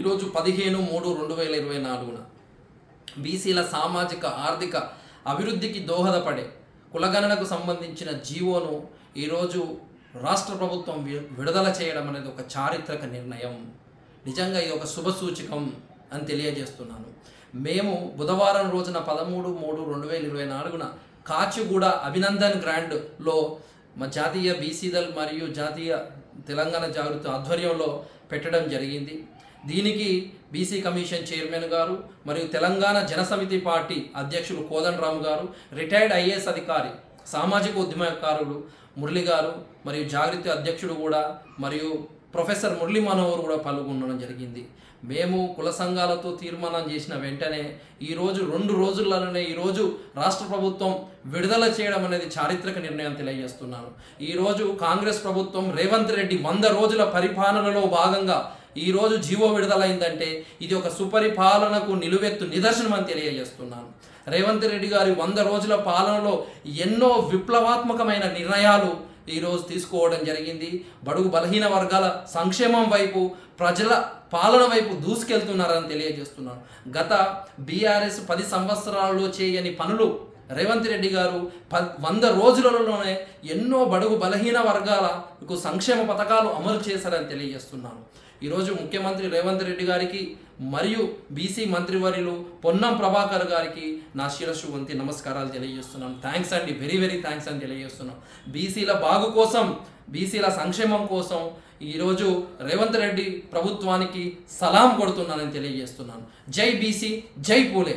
ఈరోజు 15/3/2024 బీసీల సామాజిక ఆర్థిక అభివృద్ధికి దోహదపడే కులగణనకు సంబంధించిన జీవోను ఈరోజు రాష్ట్ర ప్రభుత్వం విడుదల చేయడం అనేది ఒక చారిత్రక నిర్ణయం. నిజంగా ఇది ఒక శుభసూచకం అని తెలియజేస్తున్నాను. మేము బుధవారం రోజున 13/3/2024 కాచిగూడ అభినందన్ గ్రాండ్లో మా జాతీయ బీసీదల్ మరియు జాతీయ తెలంగాణ జాగృతి ఆధ్వర్యంలో పెట్టడం జరిగింది. దీనికి బీసీ కమిషన్ చైర్మన్ గారు మరియు తెలంగాణ జనసమితి పార్టీ అధ్యక్షులు కోదండరామ్ గారు, రిటైర్డ్ ఐఏఎస్ అధికారి సామాజిక ఉద్యమకారులు మురళి గారు మరియు జాగృతి అధ్యక్షుడు కూడా మరియు ప్రొఫెసర్ మురళీ మనోహర్ కూడా పాల్గొనడం జరిగింది. మేము కుల సంఘాలతో తీర్మానం చేసిన వెంటనే ఈరోజు 2 రోజుల్లోనే ఈరోజు రాష్ట్ర ప్రభుత్వం విడుదల చేయడం అనేది చారిత్రక నిర్ణయం తెలియజేస్తున్నాను. ఈరోజు కాంగ్రెస్ ప్రభుత్వం రేవంత్ రెడ్డి 100 రోజుల పరిపాలనలో భాగంగా ఈరోజు జీవో విడుదలైందంటే ఇది ఒక సుపరిపాలనకు నిలువెత్తు నిదర్శనం అని తెలియజేస్తున్నాను. రేవంత్ రెడ్డి గారి 100 రోజుల పాలనలో ఎన్నో విప్లవాత్మకమైన నిర్ణయాలు ఈరోజు తీసుకోవడం జరిగింది. బడుగు బలహీన వర్గాల సంక్షేమం వైపు, ప్రజల పాలన వైపు దూసుకెళ్తున్నారని తెలియజేస్తున్నాను. గత బీఆర్ఎస్ 10 సంవత్సరాలలో చేయని పనులు రేవంత్ రెడ్డి గారు 100 రోజులలోనే ఎన్నో బడుగు బలహీన వర్గాలకు సంక్షేమ పథకాలు అమలు చేశారని తెలియజేస్తున్నాను. ఈరోజు ముఖ్యమంత్రి రేవంత్ రెడ్డి గారికి మరియు బీసీ మంత్రివర్యులు పొన్నం ప్రభాకర్ గారికి నా శిరస్సు వంతి నమస్కారాలు తెలియజేస్తున్నాను. థ్యాంక్స్ అండి, వెరీ థ్యాంక్స్ అని తెలియజేస్తున్నాను. బీసీల బాగు కోసం, బీసీల సంక్షేమం కోసం ఈరోజు రేవంత్ రెడ్డి ప్రభుత్వానికి సలాం కొడుతున్నానని తెలియజేస్తున్నాను. జై బీసీ, జై పూలే.